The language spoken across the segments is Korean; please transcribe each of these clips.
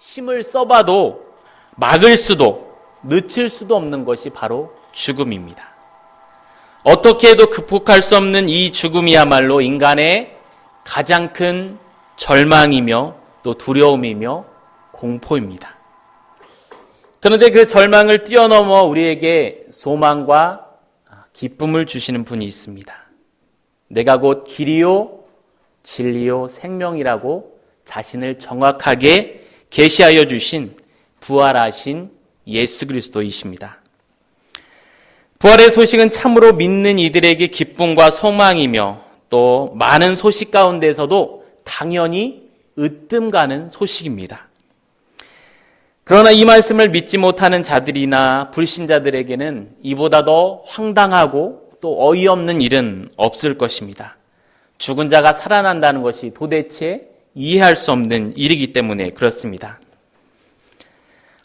힘을 써봐도 막을 수도 늦출 수도 없는 것이 바로 죽음입니다. 어떻게 해도 극복할 수 없는 이 죽음이야말로 인간의 가장 큰 절망이며 또 두려움이며 공포입니다. 그런데 그 절망을 뛰어넘어 우리에게 소망과 기쁨을 주시는 분이 있습니다. 내가 곧 길이요 진리요 생명이라고 자신을 정확하게 계시하여 주신 부활하신 예수 그리스도이십니다. 부활의 소식은 참으로 믿는 이들에게 기쁨과 소망이며 또 많은 소식 가운데서도 당연히 으뜸 가는 소식입니다. 그러나 이 말씀을 믿지 못하는 자들이나 불신자들에게는 이보다 더 황당하고 또 어이없는 일은 없을 것입니다. 죽은 자가 살아난다는 것이 도대체 이해할 수 없는 일이기 때문에 그렇습니다.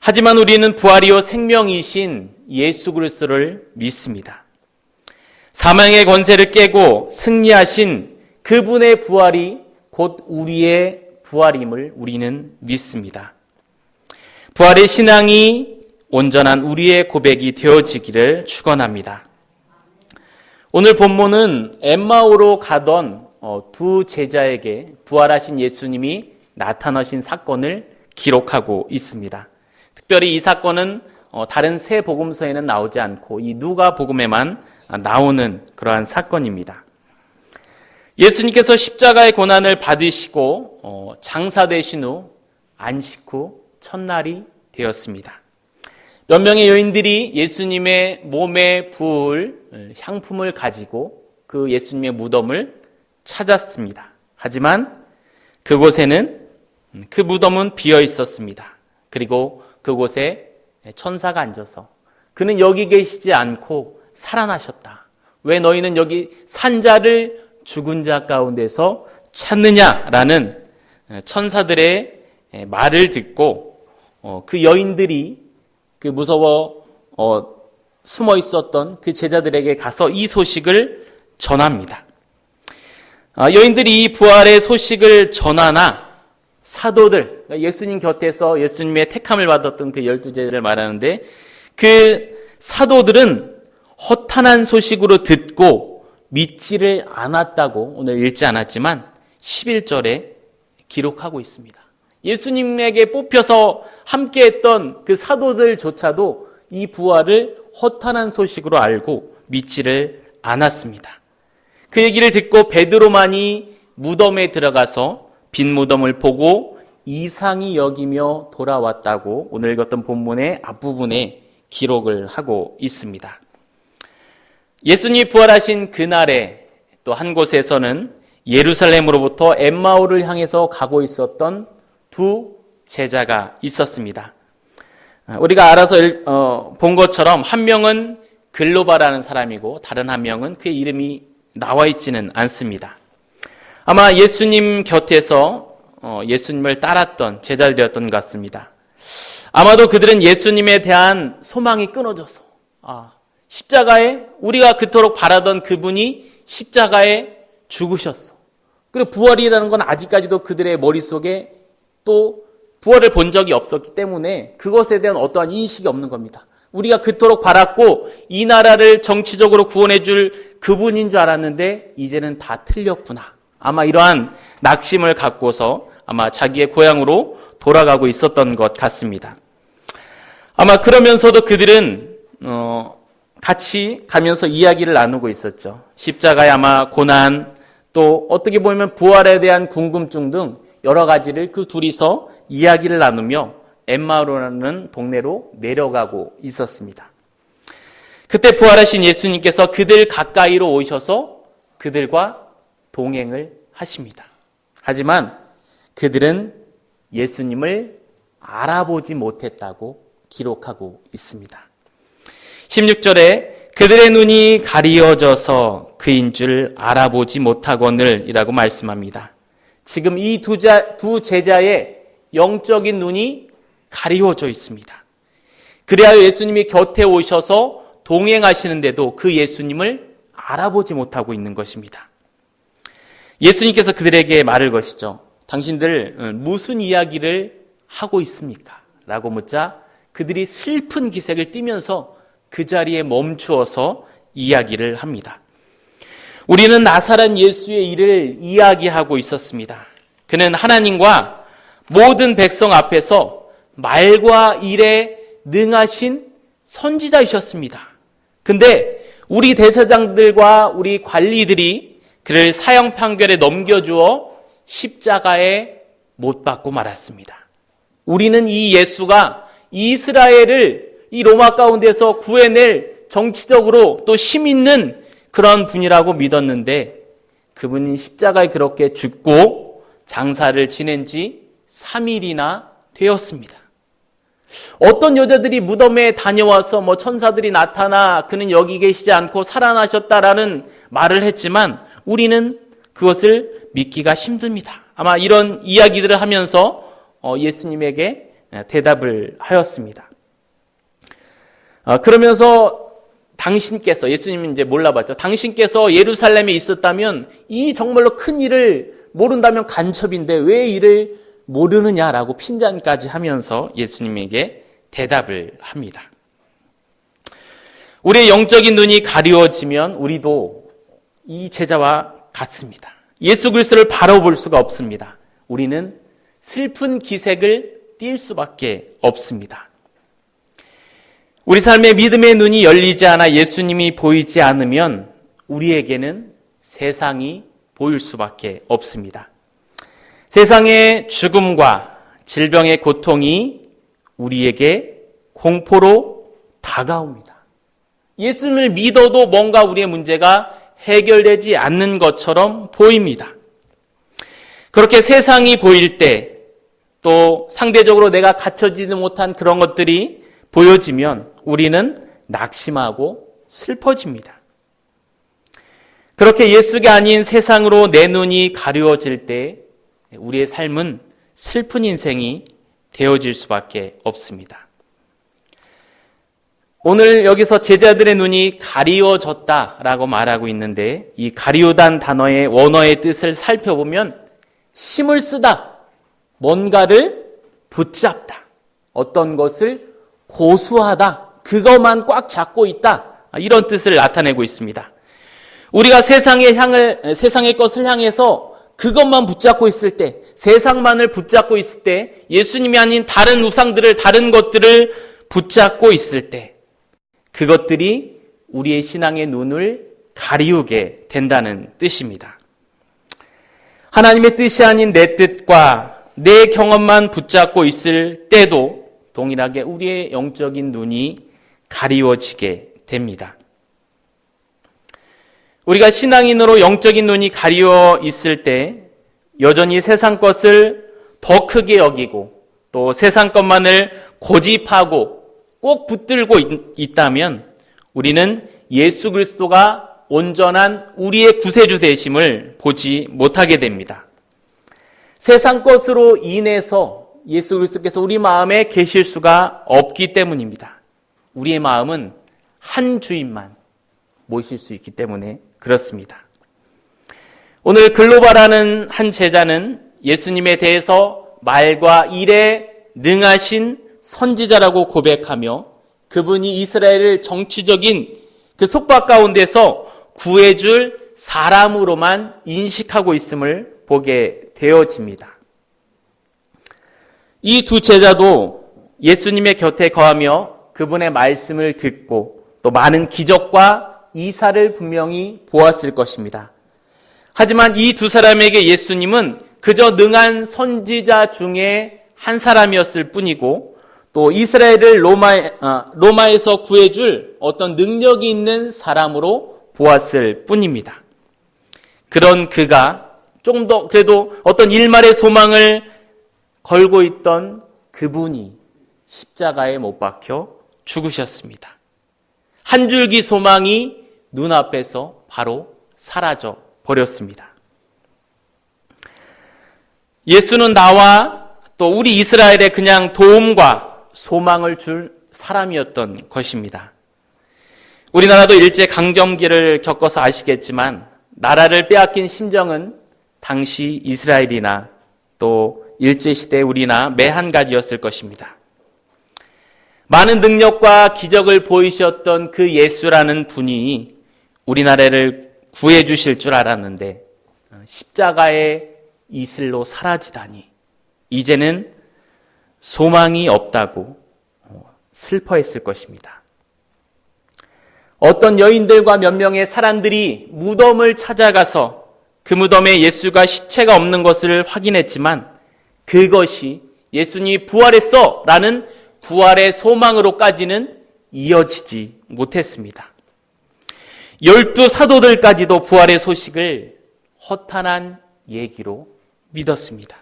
하지만 우리는 부활이요 생명이신 예수 그리스도를 믿습니다. 사망의 권세를 깨고 승리하신 그분의 부활이 곧 우리의 부활임을 우리는 믿습니다. 부활의 신앙이 온전한 우리의 고백이 되어지기를 축원합니다. 오늘 본문은 엠마오로 가던 두 제자에게 부활하신 예수님이 나타나신 사건을 기록하고 있습니다. 특별히 이 사건은 다른 세 복음서에는 나오지 않고 이 누가복음에만 나오는 그러한 사건입니다. 예수님께서 십자가의 고난을 받으시고 장사되신 후 안식 후 첫날이 되었습니다. 몇 명의 여인들이 예수님의 몸에 부을 향품을 가지고 그 예수님의 무덤을 찾았습니다. 하지만 그곳에는 그 무덤은 비어 있었습니다. 그리고 그곳에 천사가 앉아서 그는 여기 계시지 않고 살아나셨다. 왜 너희는 여기 산 자를 죽은 자 가운데서 찾느냐라는 천사들의 말을 듣고 그 여인들이 그 무서워 숨어 있었던 그 제자들에게 가서 이 소식을 전합니다. 여인들이 이 부활의 소식을 전하나 사도들, 예수님 곁에서 예수님의 택함을 받았던 그 12제자를 말하는데 그 사도들은 허탄한 소식으로 듣고 믿지를 않았다고 오늘 읽지 않았지만 11절에 기록하고 있습니다. 예수님에게 뽑혀서 함께했던 그 사도들조차도 이 부활을 허탄한 소식으로 알고 믿지를 않았습니다. 그 얘기를 듣고 베드로만이 무덤에 들어가서 빈 무덤을 보고 이상히 여기며 돌아왔다고 오늘 읽었던 본문의 앞부분에 기록을 하고 있습니다. 예수님이 부활하신 그날에 또 한 곳에서는 예루살렘으로부터 엠마오를 향해서 가고 있었던 두 제자가 있었습니다. 우리가 알아서 본 것처럼 한 명은 글로바라는 사람이고 다른 한 명은 그의 이름이 나와 있지는 않습니다. 아마 예수님 곁에서 예수님을 따랐던 제자들이었던 것 같습니다. 아마도 그들은 예수님에 대한 소망이 끊어져서 십자가에 우리가 그토록 바라던 그분이 십자가에 죽으셨어. 그리고 부활이라는 건 아직까지도 그들의 머릿속에 또 부활을 본 적이 없었기 때문에 그것에 대한 어떠한 인식이 없는 겁니다. 우리가 그토록 바랐고 이 나라를 정치적으로 구원해 줄 그분인 줄 알았는데 이제는 다 틀렸구나. 아마 이러한 낙심을 갖고서 아마 자기의 고향으로 돌아가고 있었던 것 같습니다. 아마 그러면서도 그들은 같이 가면서 이야기를 나누고 있었죠. 십자가의 아마 고난, 또 어떻게 보면 부활에 대한 궁금증 등 여러 가지를 그 둘이서 이야기를 나누며 엠마오라는 동네로 내려가고 있었습니다. 그때 부활하신 예수님께서 그들 가까이로 오셔서 그들과 동행을 하십니다. 하지만 그들은 예수님을 알아보지 못했다고 기록하고 있습니다. 16절에 그들의 눈이 가리어져서 그인 줄 알아보지 못하거늘 이라고 말씀합니다. 지금 이 두 제자의 영적인 눈이 가리워져 있습니다. 그래야 예수님이 곁에 오셔서 동행하시는데도 그 예수님을 알아보지 못하고 있는 것입니다. 예수님께서 그들에게 말을 거시죠. 당신들 무슨 이야기를 하고 있습니까? 라고 묻자 그들이 슬픈 기색을 띠면서 그 자리에 멈추어서 이야기를 합니다. 우리는 나사렛 예수의 일을 이야기하고 있었습니다. 그는 하나님과 모든 백성 앞에서 말과 일에 능하신 선지자이셨습니다. 근데 우리 대제사장들과 우리 관리들이 그를 사형 판결에 넘겨주어 십자가에 못 박고 말았습니다. 우리는 이 예수가 이스라엘을 이 로마 가운데서 구해낼 정치적으로 또 힘 있는 그런 분이라고 믿었는데 그분이 십자가에 그렇게 죽고 장사를 지낸 지 3일이나 되었습니다. 어떤 여자들이 무덤에 다녀와서 천사들이 나타나 그는 여기 계시지 않고 살아나셨다라는 말을 했지만 우리는 그것을 믿기가 힘듭니다. 아마 이런 이야기들을 하면서 예수님에게 대답을 하였습니다. 그러면서 당신께서, 예수님은 이제 몰라봤죠. 당신께서 예루살렘에 있었다면 이 정말로 큰 일을 모른다면 간첩인데 왜 이를 모르느냐라고 핀잔까지 하면서 예수님에게 대답을 합니다. 우리의 영적인 눈이 가리워지면 우리도 이 제자와 같습니다. 예수 그리스도를 바라볼 수가 없습니다. 우리는 슬픈 기색을 띌 수밖에 없습니다. 우리 삶의 믿음의 눈이 열리지 않아 예수님이 보이지 않으면 우리에게는 세상이 보일 수밖에 없습니다. 세상의 죽음과 질병의 고통이 우리에게 공포로 다가옵니다. 예수님을 믿어도 뭔가 우리의 문제가 해결되지 않는 것처럼 보입니다. 그렇게 세상이 보일 때 또 상대적으로 내가 갖춰지지 못한 그런 것들이 보여지면 우리는 낙심하고 슬퍼집니다. 그렇게 예수가 아닌 세상으로 내 눈이 가려워질 때 우리의 삶은 슬픈 인생이 되어질 수밖에 없습니다. 오늘 여기서 제자들의 눈이 가리워졌다라고 말하고 있는데 이 가리우단 단어의 원어의 뜻을 살펴보면 힘을 쓰다, 뭔가를 붙잡다, 어떤 것을 고수하다, 그것만 꽉 잡고 있다, 이런 뜻을 나타내고 있습니다. 우리가 세상의 것을 향해서 그것만 붙잡고 있을 때, 세상만을 붙잡고 있을 때, 예수님이 아닌 다른 우상들을, 다른 것들을 붙잡고 있을 때, 그것들이 우리의 신앙의 눈을 가리우게 된다는 뜻입니다. 하나님의 뜻이 아닌 내 뜻과 내 경험만 붙잡고 있을 때도 동일하게 우리의 영적인 눈이 가리워지게 됩니다. 우리가 신앙인으로 영적인 눈이 가리워 있을 때 여전히 세상 것을 더 크게 여기고 또 세상 것만을 고집하고 꼭 붙들고 있다면 우리는 예수 그리스도가 온전한 우리의 구세주 되심을 보지 못하게 됩니다. 세상 것으로 인해서 예수 그리스도께서 우리 마음에 계실 수가 없기 때문입니다. 우리의 마음은 한 주인만 모실 수 있기 때문에 그렇습니다. 오늘 글로바라는 한 제자는 예수님에 대해서 말과 일에 능하신 선지자라고 고백하며 그분이 이스라엘을 정치적인 그 속박 가운데서 구해줄 사람으로만 인식하고 있음을 보게 되어집니다. 이 두 제자도 예수님의 곁에 거하며 그분의 말씀을 듣고 또 많은 기적과 이사를 분명히 보았을 것입니다. 하지만 이 두 사람에게 예수님은 그저 능한 선지자 중에 한 사람이었을 뿐이고 또 이스라엘을 로마에서 구해줄 어떤 능력이 있는 사람으로 보았을 뿐입니다. 그런 그가 조금 더 그래도 어떤 일말의 소망을 걸고 있던 그분이 십자가에 못 박혀 죽으셨습니다. 한 줄기 소망이 눈앞에서 바로 사라져 버렸습니다. 예수는 나와 또 우리 이스라엘에 그냥 도움과 소망을 줄 사람이었던 것입니다. 우리나라도 일제강점기를 겪어서 아시겠지만 나라를 빼앗긴 심정은 당시 이스라엘이나 또 일제시대 우리나 매 한 가지였을 것입니다. 많은 능력과 기적을 보이셨던 그 예수라는 분이 우리나라를 구해 주실 줄 알았는데 십자가의 이슬로 사라지다니 이제는 소망이 없다고 슬퍼했을 것입니다. 어떤 여인들과 몇 명의 사람들이 무덤을 찾아가서 그 무덤에 예수가 시체가 없는 것을 확인했지만 그것이 예수님이 부활했어 라는 부활의 소망으로까지는 이어지지 못했습니다. 12 사도들까지도 부활의 소식을 허탄한 얘기로 믿었습니다.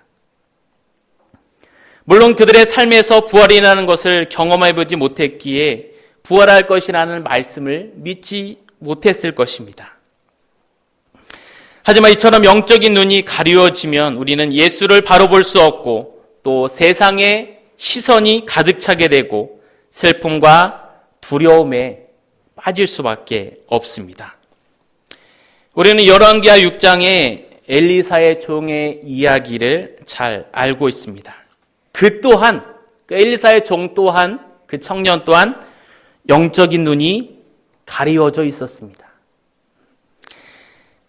물론 그들의 삶에서 부활이 라는 것을 경험해보지 못했기에 부활할 것이라는 말씀을 믿지 못했을 것입니다. 하지만 이처럼 영적인 눈이 가리워지면 우리는 예수를 바로 볼 수 없고 또 세상의 시선이 가득 차게 되고 슬픔과 두려움에 빠질 수밖에 없습니다. 우리는 열왕기하 6장에 엘리사의 종의 이야기를 잘 알고 있습니다. 그 또한, 그 엘리사의 종 또한, 그 청년 또한 영적인 눈이 가리워져 있었습니다.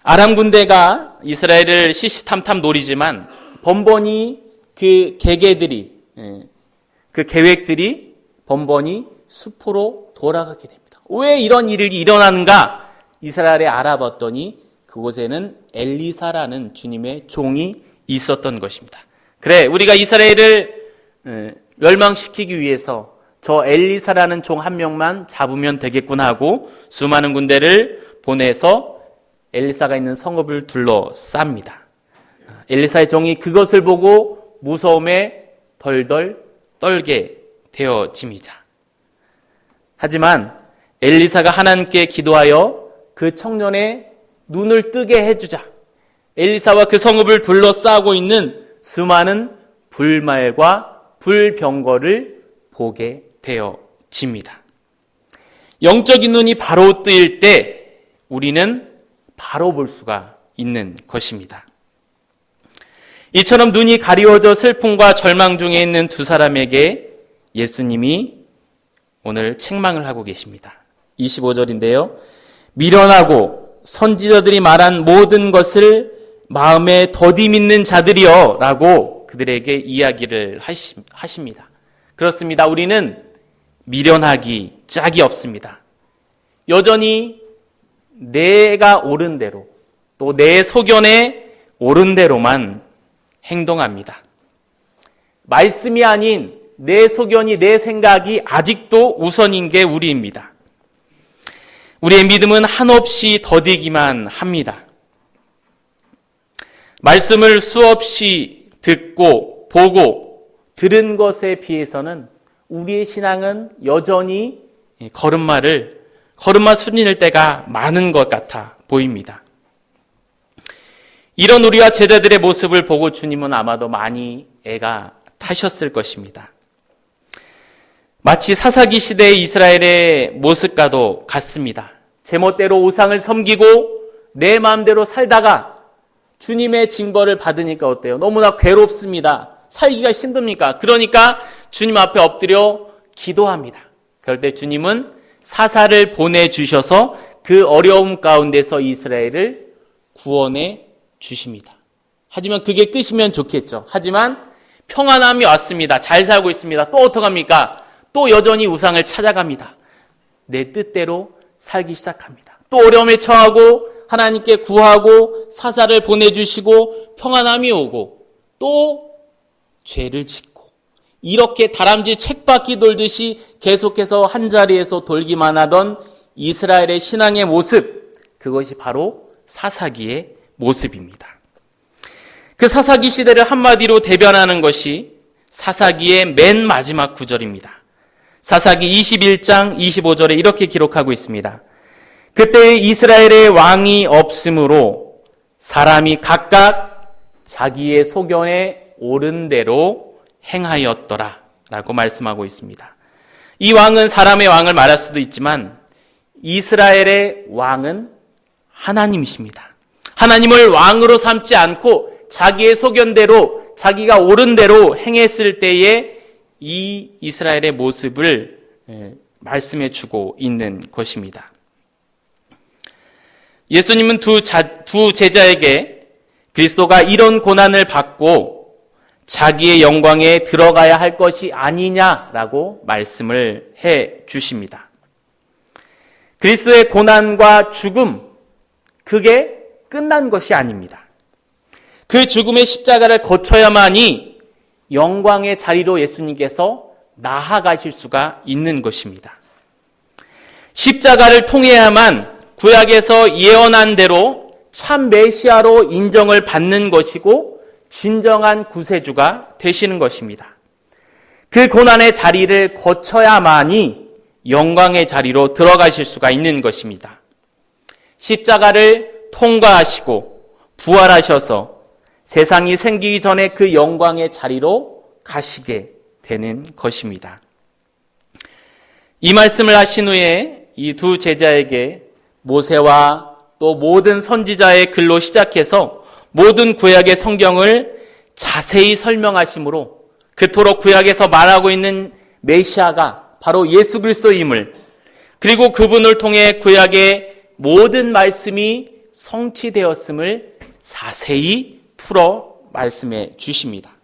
아람 군대가 이스라엘을 시시탐탐 노리지만 번번이 그 계획들이 번번이 수포로 돌아가게 됩니다. 왜 이런 일이 일어나는가? 이스라엘에 알아봤더니 그곳에는 엘리사라는 주님의 종이 있었던 것입니다. 그래, 우리가 이스라엘을 멸망시키기 위해서 저 엘리사라는 종 한 명만 잡으면 되겠구나 하고 수많은 군대를 보내서 엘리사가 있는 성읍을 둘러쌉니다. 엘리사의 종이 그것을 보고 무서움에 덜덜 떨게 되어집니다. 하지만 엘리사가 하나님께 기도하여 그 청년의 눈을 뜨게 해주자. 엘리사와 그 성읍을 둘러싸고 있는 수많은 불말과 불병거를 보게 되어집니다. 영적인 눈이 바로 뜨일 때 우리는 바로 볼 수가 있는 것입니다. 이처럼 눈이 가리워져 슬픔과 절망 중에 있는 두 사람에게 예수님이 오늘 책망을 하고 계십니다. 25절인데요. 미련하고 선지자들이 말한 모든 것을 마음에 더디 믿는 자들이여 라고 그들에게 이야기를 하십니다. 그렇습니다. 우리는 미련하기 짝이 없습니다. 여전히 내가 옳은 대로 또 내 소견에 옳은 대로만 행동합니다. 말씀이 아닌 내 소견이 내 생각이 아직도 우선인 게 우리입니다. 우리의 믿음은 한없이 더디기만 합니다. 말씀을 수없이 듣고 보고 들은 것에 비해서는 우리의 신앙은 여전히 걸음마 순일 때가 많은 것 같아 보입니다. 이런 우리와 제자들의 모습을 보고 주님은 아마도 많이 애가 타셨을 것입니다. 마치 사사기 시대의 이스라엘의 모습과도 같습니다. 제멋대로 우상을 섬기고 내 마음대로 살다가 주님의 징벌을 받으니까 어때요? 너무나 괴롭습니다. 살기가 힘듭니까? 그러니까 주님 앞에 엎드려 기도합니다. 그럴 때 주님은 사사를 보내주셔서 그 어려움 가운데서 이스라엘을 구원해 주십니다. 하지만 그게 끝이면 좋겠죠. 하지만 평안함이 왔습니다. 잘 살고 있습니다. 또 어떡합니까? 또 여전히 우상을 찾아갑니다. 내 뜻대로 살기 시작합니다. 또 어려움에 처하고 하나님께 구하고 사사를 보내주시고 평안함이 오고 또 죄를 짓고 이렇게 다람쥐 쳇바퀴 돌듯이 계속해서 한자리에서 돌기만 하던 이스라엘의 신앙의 모습, 그것이 바로 사사기의 모습입니다. 그 사사기 시대를 한마디로 대변하는 것이 사사기의 맨 마지막 구절입니다. 사사기 21장 25절에 이렇게 기록하고 있습니다. 그때 이스라엘의 왕이 없으므로 사람이 각각 자기의 소견에 옳은 대로 행하였더라 라고 말씀하고 있습니다. 이 왕은 사람의 왕을 말할 수도 있지만 이스라엘의 왕은 하나님이십니다. 하나님을 왕으로 삼지 않고 자기의 소견대로 자기가 옳은 대로 행했을 때에 이 이스라엘의 모습을 말씀해 주고 있는 것입니다. 예수님은 두 제자에게 그리스도가 이런 고난을 받고 자기의 영광에 들어가야 할 것이 아니냐라고 말씀을 해 주십니다. 그리스도의 고난과 죽음, 그게 끝난 것이 아닙니다. 그 죽음의 십자가를 거쳐야만이 영광의 자리로 예수님께서 나아가실 수가 있는 것입니다. 십자가를 통해야만 구약에서 예언한 대로 참 메시아로 인정을 받는 것이고 진정한 구세주가 되시는 것입니다. 그 고난의 자리를 거쳐야만이 영광의 자리로 들어가실 수가 있는 것입니다. 십자가를 통과하시고 부활하셔서 세상이 생기기 전에 그 영광의 자리로 가시게 되는 것입니다. 이 말씀을 하신 후에 이 두 제자에게 모세와 또 모든 선지자의 글로 시작해서 모든 구약의 성경을 자세히 설명하심으로 그토록 구약에서 말하고 있는 메시아가 바로 예수 그리스도임을, 그리고 그분을 통해 구약의 모든 말씀이 성취되었음을 자세히 풀어 말씀해 주십니다.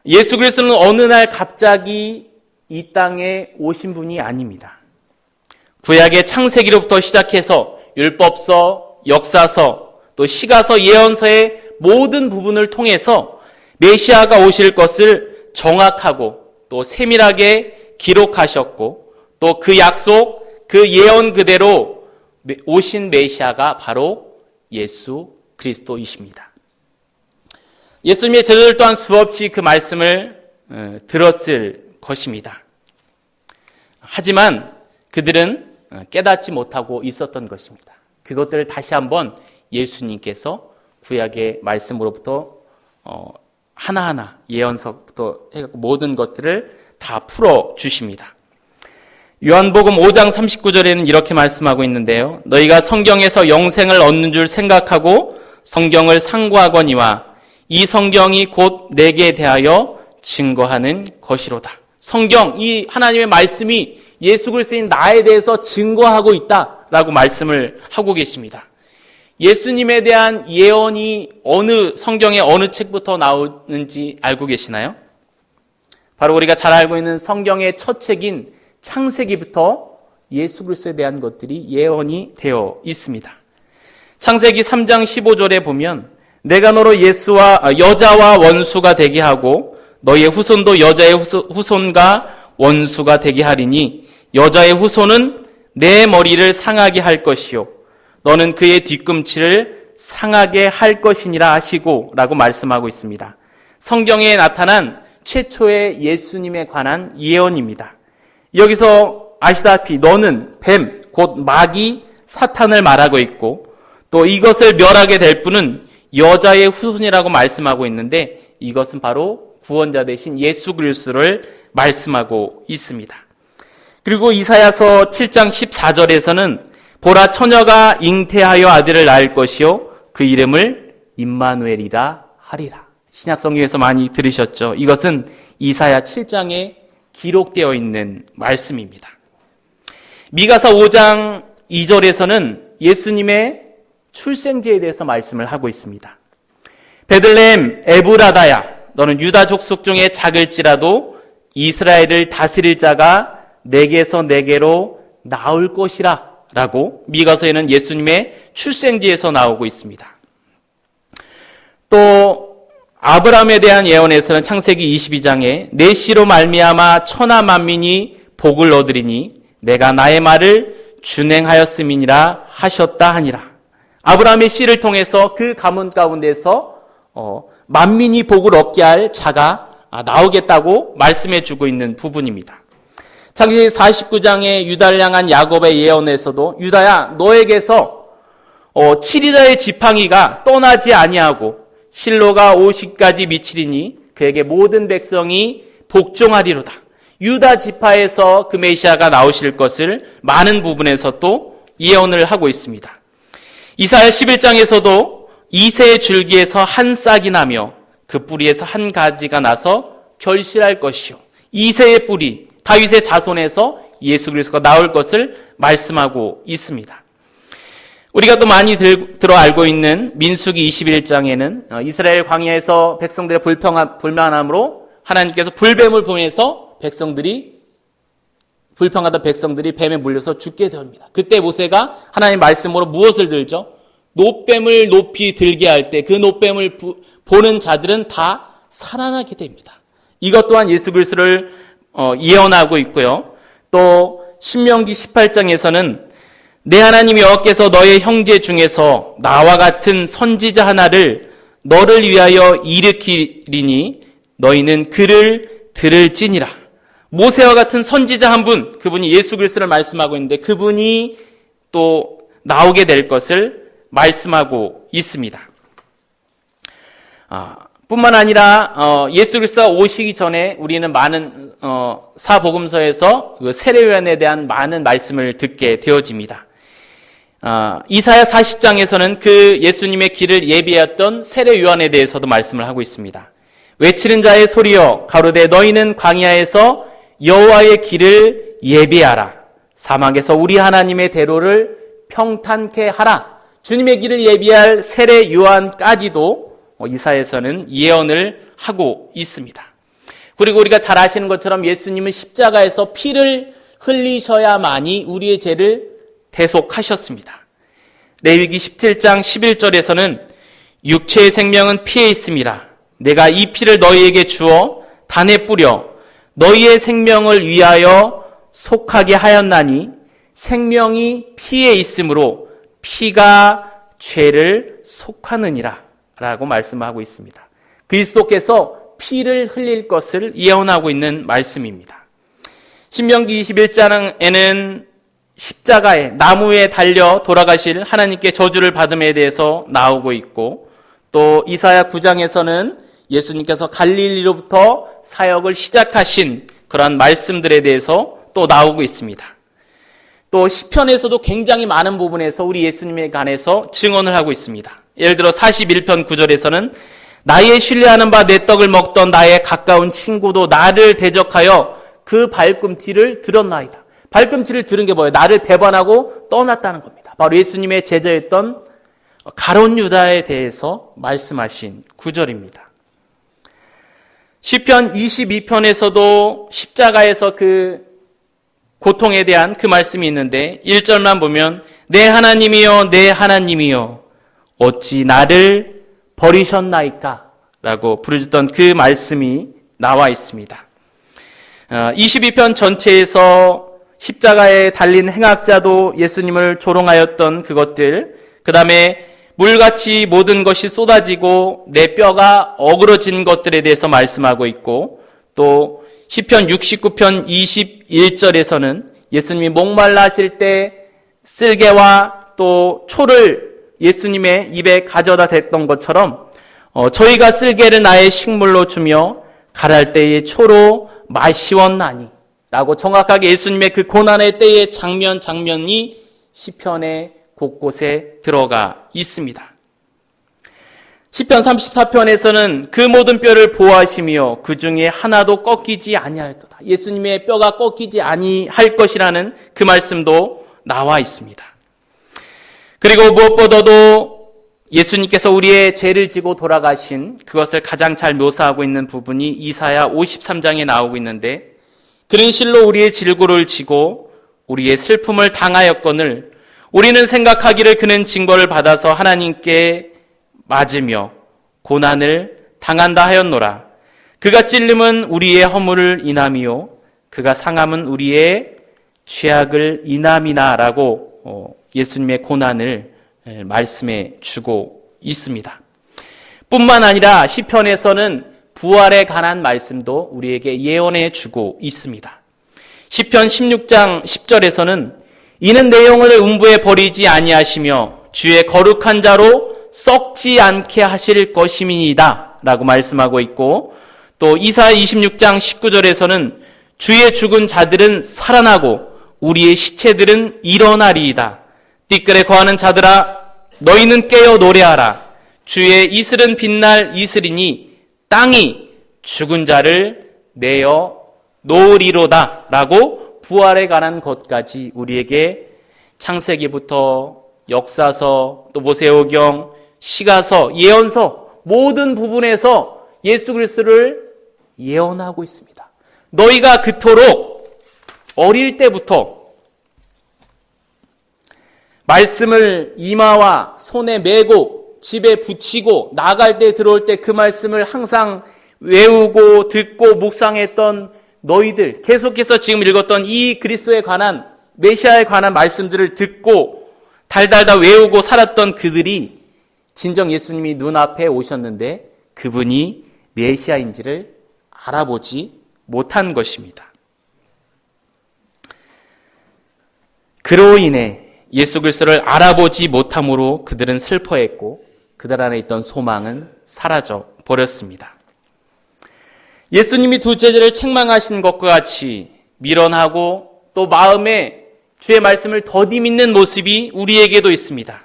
예수 그리스도는 어느 날 갑자기 이 땅에 오신 분이 아닙니다. 구약의 창세기로부터 시작해서 율법서, 역사서, 또 시가서, 예언서의 모든 부분을 통해서 메시아가 오실 것을 정확하고 또 세밀하게 기록하셨고, 또 그 약속, 그 예언 그대로 오신 메시아가 바로 예수 그리스도이십니다. 예수님의 제자들 또한 수없이 그 말씀을 들었을 것입니다. 하지만 그들은 깨닫지 못하고 있었던 것입니다. 그것들을 다시 한번 예수님께서 구약의 말씀으로부터 하나하나 예언서부터 해갖고 모든 것들을 다 풀어 주십니다. 요한복음 5장 39절에는 이렇게 말씀하고 있는데요. 너희가 성경에서 영생을 얻는 줄 생각하고 성경을 상고하거니와 이 성경이 곧 내게 대하여 증거하는 것이로다. 성경, 이 하나님의 말씀이 예수 그리스도인 나에 대해서 증거하고 있다라고 말씀을 하고 계십니다. 예수님에 대한 예언이 어느 성경의 어느 책부터 나오는지 알고 계시나요? 바로 우리가 잘 알고 있는 성경의 첫 책인 창세기부터 예수 그리스도에 대한 것들이 예언이 되어 있습니다. 창세기 3장 15절에 보면 내가 너로 여자와 원수가 되게 하고 너의 후손도 여자의 후손과 원수가 되게 하리니 여자의 후손은 내 머리를 상하게 할 것이요 너는 그의 뒤꿈치를 상하게 할 것이니라 하시고 라고 말씀하고 있습니다. 성경에 나타난 최초의 예수님에 관한 예언입니다. 여기서 아시다시피 너는 뱀, 곧 마귀, 사탄을 말하고 있고 또 이것을 멸하게 될 분은 여자의 후손이라고 말씀하고 있는데 이것은 바로 구원자 되신 예수 그리스도를 말씀하고 있습니다. 그리고 이사야서 7장 14절에서는 보라 처녀가 잉태하여 아들을 낳을 것이요 그 이름을 임마누엘이라 하리라. 신약성경에서 많이 들으셨죠? 이것은 이사야 7장에 기록되어 있는 말씀입니다. 미가서 5장 2절에서는 예수님의 출생지에 대해서 말씀을 하고 있습니다. 베들레헴 에브라다야 너는 유다 족속 중에 작을지라도 이스라엘을 다스릴 자가 내게서 내게로 나올 것이라 라고 미가서에는 예수님의 출생지에서 나오고 있습니다. 또 아브라함에 대한 예언에서는 창세기 22장에 내 씨로 말미암아 천하 만민이 복을 얻으리니 내가 나의 말을 준행하였음이니라 하셨다 하니라. 아브라함의 씨를 통해서 그 가문 가운데서 만민이 복을 얻게 할 자가 나오겠다고 말씀해 주고 있는 부분입니다. 창세기 49장의 유다를 향한 야곱의 예언에서도 유다야 너에게서 7일의 지팡이가 떠나지 아니하고 실로가 50까지 미치리니 그에게 모든 백성이 복종하리로다. 유다 지파에서 그 메시아가 나오실 것을 많은 부분에서 또 예언을 하고 있습니다. 이사야 11장에서도 이새의 줄기에서 한 싹이 나며 그 뿌리에서 한 가지가 나서 결실할 것이요. 이새의 뿌리, 다윗의 자손에서 예수 그리스도가 나올 것을 말씀하고 있습니다. 우리가 또 많이 들어 알고 있는 민수기 21장에는 이스라엘 광야에서 백성들의 불만함으로 하나님께서 불뱀을 보내서 불평하던 백성들이 뱀에 물려서 죽게 됩니다. 그때 모세가 하나님 말씀으로 무엇을 들죠? 놋뱀을 높이 들게 할 때 그 놋뱀을 보는 자들은 다 살아나게 됩니다. 이것 또한 예수 그리스도를 예언하고 있고요. 또 신명기 18장에서는 내 하나님 여호와께서 너의 형제 중에서 나와 같은 선지자 하나를 너를 위하여 일으키리니 너희는 그를 들을지니라. 모세와 같은 선지자 한 분, 그분이 예수 그리스도를 말씀하고 있는데 그분이 또 나오게 될 것을 말씀하고 있습니다. 뿐만 아니라 예수 그리스도가 오시기 전에 우리는 많은 사복음서에서 그 세례요한에 대한 많은 말씀을 듣게 되어집니다. 이사야 40장에서는 그 예수님의 길을 예비했던 세례요한에 대해서도 말씀을 하고 있습니다. 외치는 자의 소리여 가로되 너희는 광야에서 여호와의 길을 예비하라. 사막에서 우리 하나님의 대로를 평탄케 하라. 주님의 길을 예비할 세례 요한까지도 이사야에서는 예언을 하고 있습니다. 그리고 우리가 잘 아시는 것처럼 예수님은 십자가에서 피를 흘리셔야만이 우리의 죄를 대속하셨습니다. 레위기 17장 11절에서는 육체의 생명은 피에 있음이라. 내가 이 피를 너희에게 주어 단에 뿌려 너희의 생명을 위하여 속하게 하였나니 생명이 피에 있으므로 피가 죄를 속하느니라 라고 말씀하고 있습니다. 그리스도께서 피를 흘릴 것을 예언하고 있는 말씀입니다. 신명기 21장에는 십자가에 나무에 달려 돌아가실 하나님께 저주를 받음에 대해서 나오고 있고 또 이사야 9장에서는 예수님께서 갈릴리로부터 사역을 시작하신 그런 말씀들에 대해서 또 나오고 있습니다. 또 시편에서도 굉장히 많은 부분에서 우리 예수님에 관해서 증언을 하고 있습니다. 예를 들어 41편 9절에서는 나의 신뢰하는 바 내 떡을 먹던 나의 가까운 친구도 나를 대적하여 그 발꿈치를 들었나이다. 발꿈치를 들은 게 뭐예요? 나를 배반하고 떠났다는 겁니다. 바로 예수님의 제자였던 가룟 유다에 대해서 말씀하신 구절입니다. 시편 22편에서도 십자가에서 그 고통에 대한 그 말씀이 있는데 1절만 보면 내 하나님이여 내 하나님이여 어찌 나를 버리셨나이까 라고 부르짖던 그 말씀이 나와 있습니다. 22편 전체에서 십자가에 달린 행악자도 예수님을 조롱하였던 그것들, 그 다음에 물같이 모든 것이 쏟아지고 내 뼈가 어그러진 것들에 대해서 말씀하고 있고 또 시편 69편 21절에서는 예수님이 목말라 하실 때 쓸개와 또 초를 예수님의 입에 가져다 댔던 것처럼 저희가 쓸개를 나의 식물로 주며 가랄 때의 초로 마시웠나니 라고 정확하게 예수님의 그 고난의 때의 장면이 시편의 곳곳에 들어가 있습니다. 시편 34편에서는 그 모든 뼈를 보호하시며 그 중에 하나도 꺾이지 아니하였도다. 예수님의 뼈가 꺾이지 아니할 것이라는 그 말씀도 나와 있습니다. 그리고 무엇보다도 예수님께서 우리의 죄를 지고 돌아가신 그것을 가장 잘 묘사하고 있는 부분이 이사야 53장에 나오고 있는데 그는 실로 우리의 질고를 지고 우리의 슬픔을 당하였거늘 우리는 생각하기를 그는 징벌을 받아서 하나님께 맞으며 고난을 당한다 하였노라. 그가 찔림은 우리의 허물을 인함이요 그가 상함은 우리의 죄악을 인함이나 라고 예수님의 고난을 말씀해 주고 있습니다. 뿐만 아니라 시편에서는 부활에 관한 말씀도 우리에게 예언해 주고 있습니다. 시편 16장 10절에서는 이는 내 영혼을 음부에 버리지 아니하시며 주의 거룩한 자로 썩지 않게 하실 것임이니이다 라고 말씀하고 있고 또 이사야 26장 19절에서는 주의 죽은 자들은 살아나고 우리의 시체들은 일어나리이다. 띠끌에 거하는 자들아 너희는 깨어 노래하라. 주의 이슬은 빛날 이슬이니 땅이 죽은 자를 내어 놓으리로다 라고 부활에 관한 것까지 우리에게 창세기부터 역사서, 또 모세오경, 시가서, 예언서 모든 부분에서 예수 그리스도를 예언하고 있습니다. 너희가 그토록 어릴 때부터 말씀을 이마와 손에 메고 집에 붙이고 나갈 때 들어올 때 그 말씀을 항상 외우고 듣고 묵상했던 너희들, 계속해서 지금 읽었던 이 그리스도에 관한, 메시아에 관한 말씀들을 듣고 달달달 외우고 살았던 그들이 진정 예수님이 눈앞에 오셨는데 그분이 메시아인지를 알아보지 못한 것입니다. 그로 인해 예수 그리스도를 알아보지 못함으로 그들은 슬퍼했고 그들 안에 있던 소망은 사라져 버렸습니다. 예수님이 두 제자를 책망하신 것과 같이 미련하고 또 마음에 주의 말씀을 더디 믿는 모습이 우리에게도 있습니다.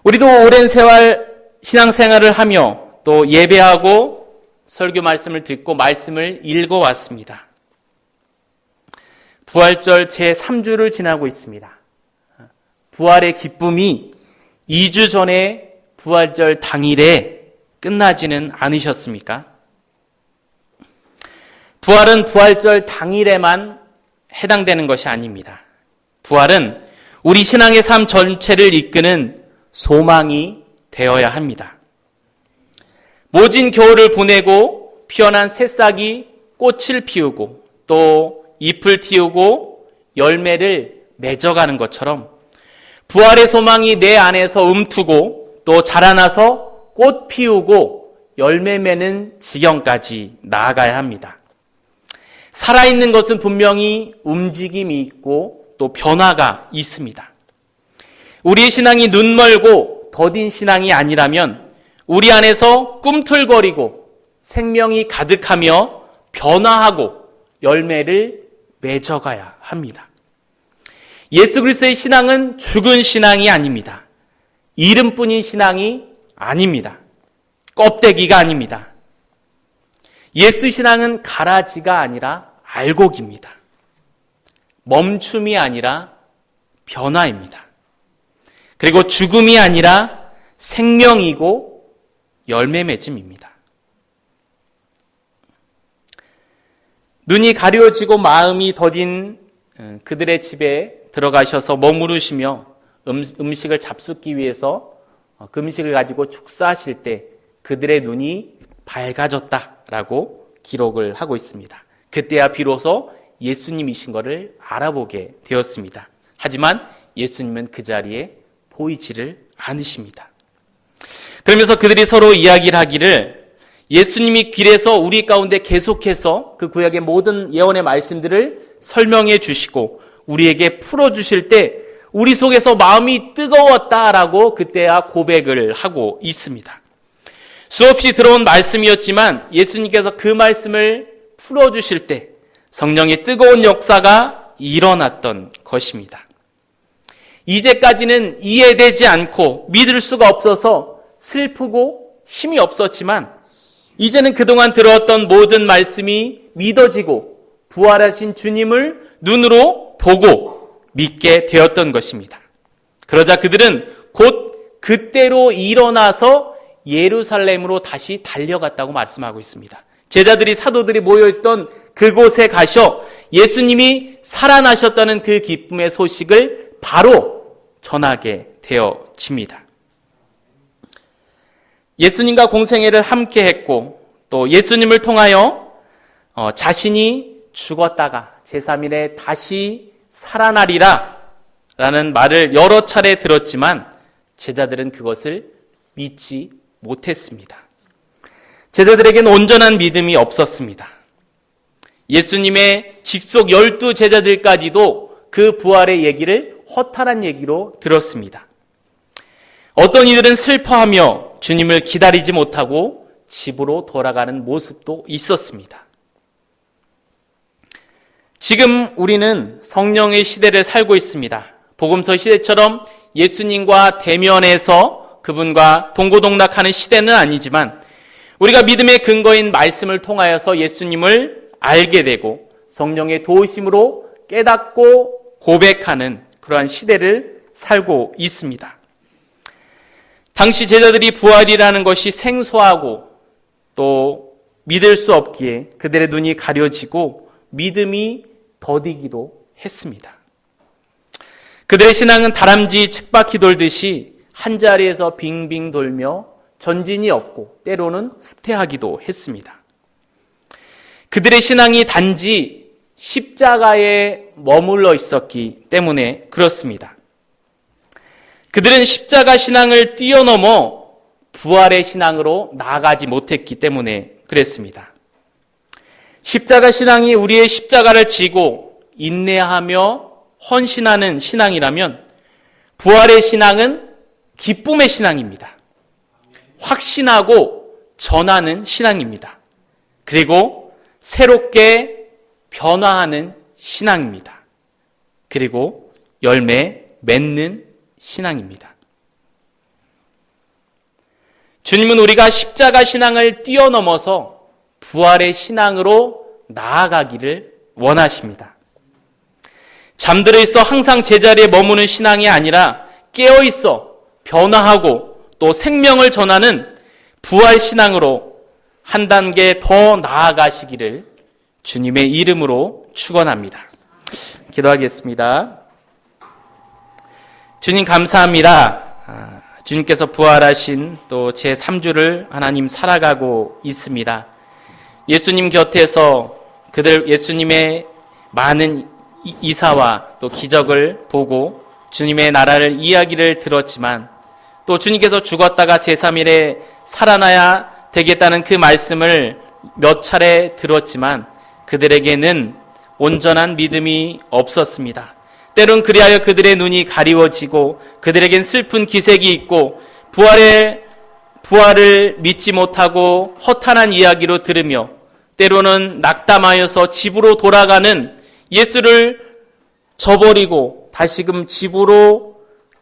우리도 오랜 세월 신앙생활을 하며 또 예배하고 설교 말씀을 듣고 말씀을 읽어왔습니다. 부활절 제3주를 지나고 있습니다. 부활의 기쁨이 2주 전에 부활절 당일에 끝나지는 않으셨습니까? 부활은 부활절 당일에만 해당되는 것이 아닙니다. 부활은 우리 신앙의 삶 전체를 이끄는 소망이 되어야 합니다. 모진 겨울을 보내고 피어난 새싹이 꽃을 피우고 또 잎을 틔우고 열매를 맺어가는 것처럼 부활의 소망이 내 안에서 움트고 또 자라나서 꽃 피우고 열매 맺는 지경까지 나아가야 합니다. 살아있는 것은 분명히 움직임이 있고 또 변화가 있습니다. 우리의 신앙이 눈멀고 더딘 신앙이 아니라면 우리 안에서 꿈틀거리고 생명이 가득하며 변화하고 열매를 맺어가야 합니다. 예수 그리스도의 신앙은 죽은 신앙이 아닙니다. 이름뿐인 신앙이 아닙니다. 껍데기가 아닙니다. 예수 신앙은 가라지가 아니라 알곡입니다. 멈춤이 아니라 변화입니다. 그리고 죽음이 아니라 생명이고 열매 맺음입니다. 눈이 가려지고 마음이 더딘 그들의 집에 들어가셔서 머무르시며 음식을 잡숫기 위해서 그 음식을 가지고 축사하실 때 그들의 눈이 밝아졌다라고 기록을 하고 있습니다. 그때야 비로소 예수님이신 것을 알아보게 되었습니다. 하지만 예수님은 그 자리에 보이지를 않으십니다. 그러면서 그들이 서로 이야기를 하기를 예수님이 길에서 우리 가운데 계속해서 그 구약의 모든 예언의 말씀들을 설명해 주시고 우리에게 풀어주실 때 우리 속에서 마음이 뜨거웠다라고 그때야 고백을 하고 있습니다. 수없이 들어온 말씀이었지만 예수님께서 그 말씀을 풀어주실 때 성령의 뜨거운 역사가 일어났던 것입니다. 이제까지는 이해되지 않고 믿을 수가 없어서 슬프고 힘이 없었지만 이제는 그동안 들었던 모든 말씀이 믿어지고 부활하신 주님을 눈으로 보고 믿게 되었던 것입니다. 그러자 그들은 곧 그때로 일어나서 예루살렘으로 다시 달려갔다고 말씀하고 있습니다. 제자들이 사도들이 모여있던 그곳에 가셔 예수님이 살아나셨다는 그 기쁨의 소식을 바로 전하게 되어집니다. 예수님과 공생애를 함께 했고 또 예수님을 통하여 자신이 죽었다가 제3일에 다시 살아나리라 라는 말을 여러 차례 들었지만 제자들은 그것을 믿지 못했습니다. 제자들에게는 온전한 믿음이 없었습니다. 예수님의 직속 12 제자들까지도 그 부활의 얘기를 허탄한 얘기로 들었습니다. 어떤 이들은 슬퍼하며 주님을 기다리지 못하고 집으로 돌아가는 모습도 있었습니다. 지금 우리는 성령의 시대를 살고 있습니다. 복음서 시대처럼 예수님과 대면해서 그분과 동고동락하는 시대는 아니지만 우리가 믿음의 근거인 말씀을 통하여서 예수님을 알게 되고 성령의 도우심으로 깨닫고 고백하는 그러한 시대를 살고 있습니다. 당시 제자들이 부활이라는 것이 생소하고 또 믿을 수 없기에 그들의 눈이 가려지고 믿음이 더디기도 했습니다. 그들의 신앙은 다람쥐 쳇바퀴 돌듯이 한자리에서 빙빙 돌며 전진이 없고 때로는 후퇴하기도 했습니다. 그들의 신앙이 단지 십자가에 머물러 있었기 때문에 그렇습니다. 그들은 십자가 신앙을 뛰어넘어 부활의 신앙으로 나아가지 못했기 때문에 그랬습니다. 십자가 신앙이 우리의 십자가를 지고 인내하며 헌신하는 신앙이라면 부활의 신앙은 기쁨의 신앙입니다. 확신하고 전하는 신앙입니다. 그리고 새롭게 변화하는 신앙입니다. 그리고 열매 맺는 신앙입니다. 주님은 우리가 십자가 신앙을 뛰어넘어서 부활의 신앙으로 나아가기를 원하십니다. 잠들어 있어 항상 제자리에 머무는 신앙이 아니라 깨어 있어 변화하고 또 생명을 전하는 부활 신앙으로 한 단계 더 나아가시기를 주님의 이름으로 축원합니다. 기도하겠습니다. 주님 감사합니다. 주님께서 부활하신 또 제3주를 하나님 살아가고 있습니다. 예수님 곁에서 예수님의 많은 이사와 또 기적을 보고 주님의 나라를 이야기를 들었지만 또 주님께서 죽었다가 제3일에 살아나야 되겠다는 그 말씀을 몇 차례 들었지만 그들에게는 온전한 믿음이 없었습니다. 때론 그리하여 그들의 눈이 가리워지고 그들에겐 슬픈 기색이 있고 부활을 믿지 못하고 허탄한 이야기로 들으며 때로는 낙담하여서 집으로 돌아가는 예수를 저버리고 다시금 집으로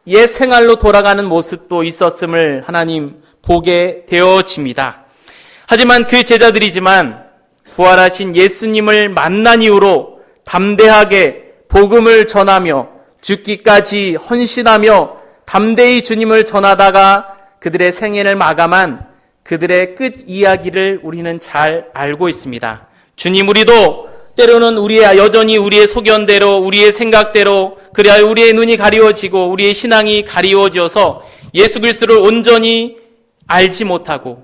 옛 생활로 돌아가는 모습도 있었음을 하나님 보게 되어집니다. 하지만 그 제자들이지만 부활하신 예수님을 만난 이후로 담대하게 복음을 전하며 죽기까지 헌신하며 담대히 주님을 전하다가 그들의 생애를 마감한 그들의 끝 이야기를 우리는 잘 알고 있습니다. 주님, 우리도 때로는 여전히 우리의 소견대로 우리의 생각대로 그래야 우리의 눈이 가리워지고 우리의 신앙이 가리워져서 예수 그리스도를 온전히 알지 못하고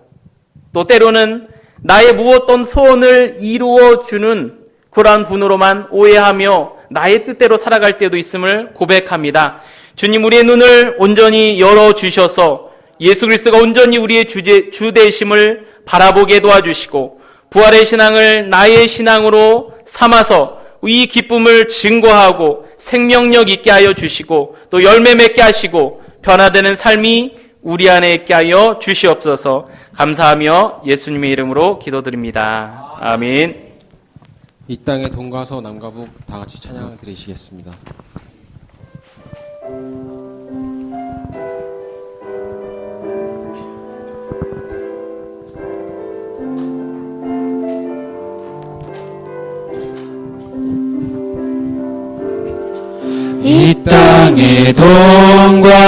또 때로는 나의 무엇던 소원을 이루어주는 그러한 분으로만 오해하며 나의 뜻대로 살아갈 때도 있음을 고백합니다. 주님, 우리의 눈을 온전히 열어주셔서 예수 그리스도가 온전히 우리의 주 되심을 바라보게 도와주시고 부활의 신앙을 나의 신앙으로 삼아서 이 기쁨을 증거하고 생명력 있게 하여 주시고 또 열매 맺게 하시고 변화되는 삶이 우리 안에 있게 하여 주시옵소서. 감사하며 예수님의 이름으로 기도드립니다. 아멘. 이 땅의 동과 서 남과 북 다 같이 찬양 드리시겠습니다. 이 땅의 동과